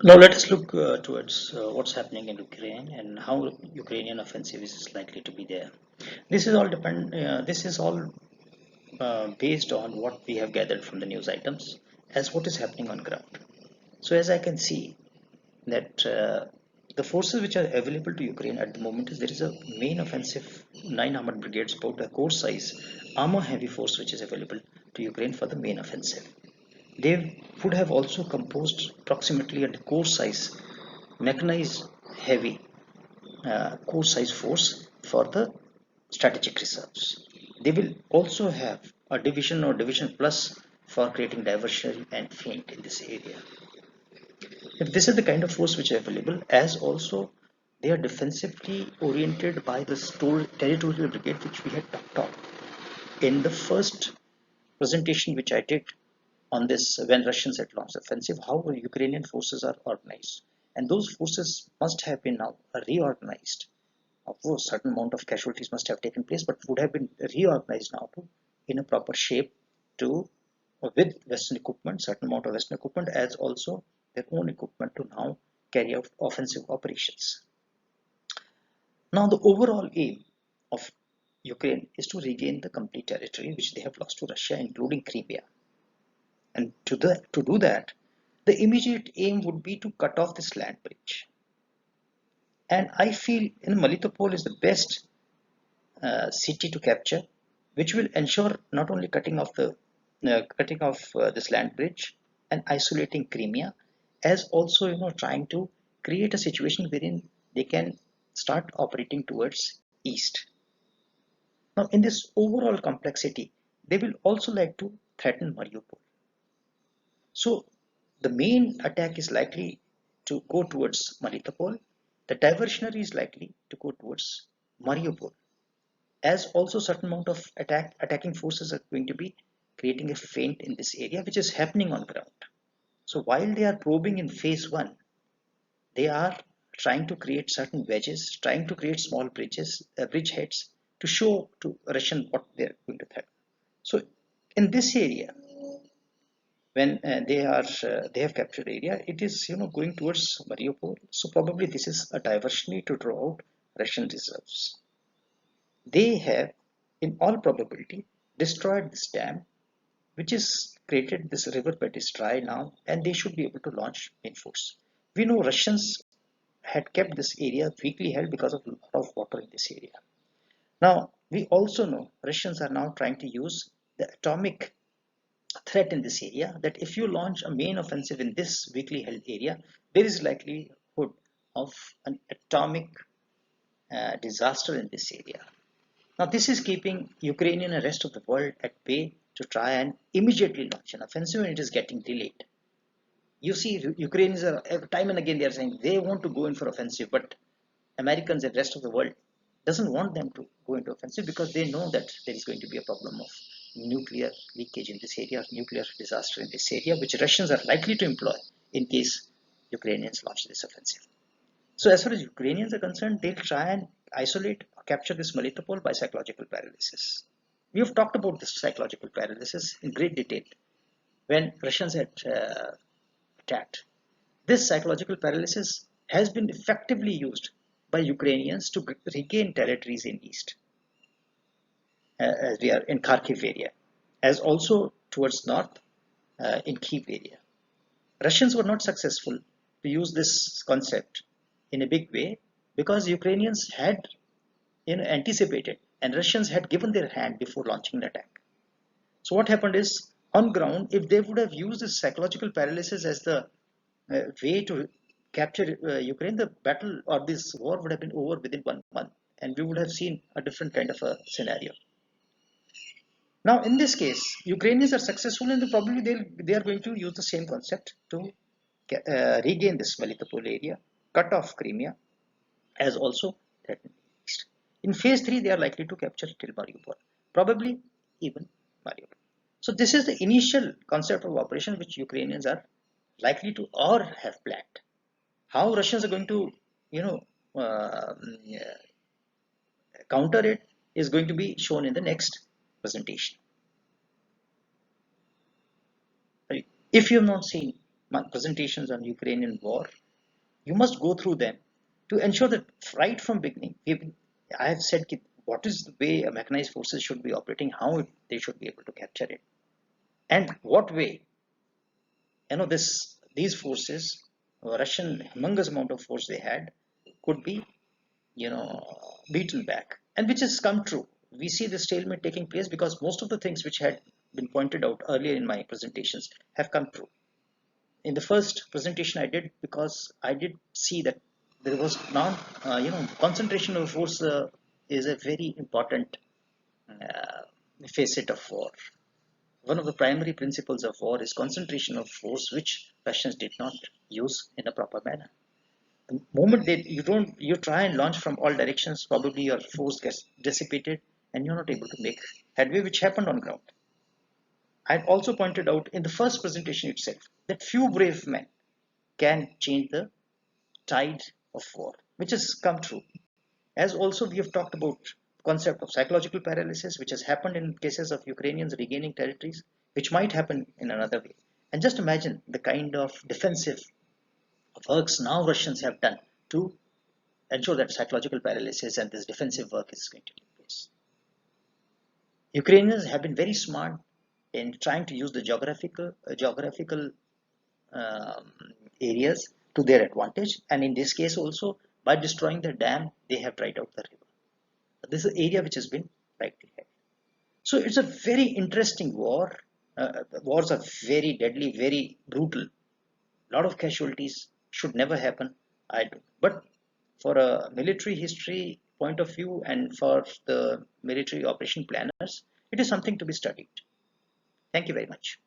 Now let us look towards what's happening in Ukraine and how Ukrainian offensive is likely to be there. This is all based on what we have gathered from the news items as what is happening on ground. So as I can see that the forces which are available to Ukraine at the moment is there is a main offensive 9 armored brigades, about a core size armor heavy force which is available to Ukraine for the main offensive. They would have also composed approximately a core size mechanized heavy core size force for the strategic reserves. They will also have a division or division plus for creating diversionary and feint in this area. If this is the kind of force which are available, as also they are defensively oriented by the territorial brigade which we had talked of in the first presentation which I did on this when Russians had launched offensive, how Ukrainian forces are organized. And those forces must have been now reorganized. Of course, certain amount of casualties must have taken place, but would have been reorganized now to in a proper shape to with Western equipment, certain amount of Western equipment, as also their own equipment to now carry out offensive operations. Now, the overall aim of Ukraine is to regain the complete territory which they have lost to Russia, including Crimea. And to do that, the immediate aim would be to cut off this land bridge. And I feel in Melitopol is the best city to capture, which will ensure not only cutting off this land bridge and isolating Crimea, as also trying to create a situation wherein they can start operating towards east. Now, in this overall complexity, they will also like to threaten Mariupol. So, the main attack is likely to go towards Melitopol. The diversionary is likely to go towards Mariupol, as also certain amount of attacking forces are going to be creating a feint in this area which is happening on ground. So while they are probing in phase 1, they are trying to create certain wedges, trying to create small bridgeheads to show to Russian what they're going to threaten. So in this area, when they have captured area, it is going towards Mariupol. So probably this is a diversionary to draw out Russian reserves. They have, in all probability, destroyed this dam, which is created. This riverbed is dry now, and they should be able to launch main force. We know Russians had kept this area weakly held because of a lot of water in this area. Now, we also know Russians are now trying to use the atomic threat in this area, that if you launch a main offensive in this weakly held area, there is likelihood of an atomic disaster in this area. Now, this is keeping Ukrainian and rest of the world at bay to try and immediately launch an offensive, and it is getting delayed. You see, Ukrainians are time and again they are saying they want to go in for offensive, but Americans and rest of the world doesn't want them to go into offensive because they know that there is going to be a problem of nuclear leakage in this area, nuclear disaster in this area, which Russians are likely to employ in case Ukrainians launch this offensive. So as far as Ukrainians are concerned, they'll try and isolate or capture this Melitopol by psychological paralysis. We have talked about this psychological paralysis in great detail when Russians had attacked. This psychological paralysis has been effectively used by Ukrainians to regain territories in east, as we are in Kharkiv area, as also towards north in Kiev area. Russians were not successful to use this concept in a big way because Ukrainians had anticipated and Russians had given their hand before launching an attack. So what happened is on ground, if they would have used this psychological paralysis as the way to capture Ukraine, the battle or this war would have been over within 1 month, and we would have seen a different kind of a scenario. Now, in this case, Ukrainians are successful, and probably they are going to use the same concept to regain this Melitopol area, cut off Crimea, as also threaten east. In phase 3, they are likely to capture till Mariupol, probably even Mariupol. So this is the initial concept of operation which Ukrainians are likely to or have planned. How Russians are going to, you know, uh, counter it is going to be shown in the next presentation. If you have not seen my presentations on Ukrainian war, you must go through them to ensure that right from beginning, I have said what is the way a mechanized forces should be operating, how they should be able to capture it, and what way these forces, Russian humongous amount of force they had, could be you know beaten back, and which has come true. We see the stalemate taking place because most of the things which had been pointed out earlier in my presentations have come true. In the first presentation I did, because I did see that there was non concentration of force is a very important uh, facet of war. One of the primary principles of war is concentration of force, which Russians did not use in a proper manner. The moment that you try and launch from all directions, probably your force gets dissipated and you're not able to make headway, which happened on ground. I also pointed out in the first presentation itself that few brave men can change the tide of war, which has come true. As also we have talked about concept of psychological paralysis, which has happened in cases of Ukrainians regaining territories, which might happen in another way. And just imagine the kind of defensive works now Russians have done to ensure that psychological paralysis and this defensive work is going to take place. Ukrainians have been very smart in trying to use the geographical um, areas to their advantage, and in this case also by destroying the dam, they have dried out the river. This is an area which has been rightly held. So it's a very interesting war. Wars are very deadly, very brutal. A lot of casualties should never happen. But for a military history point of view and for the military operation planners, it is something to be studied. Thank you very much.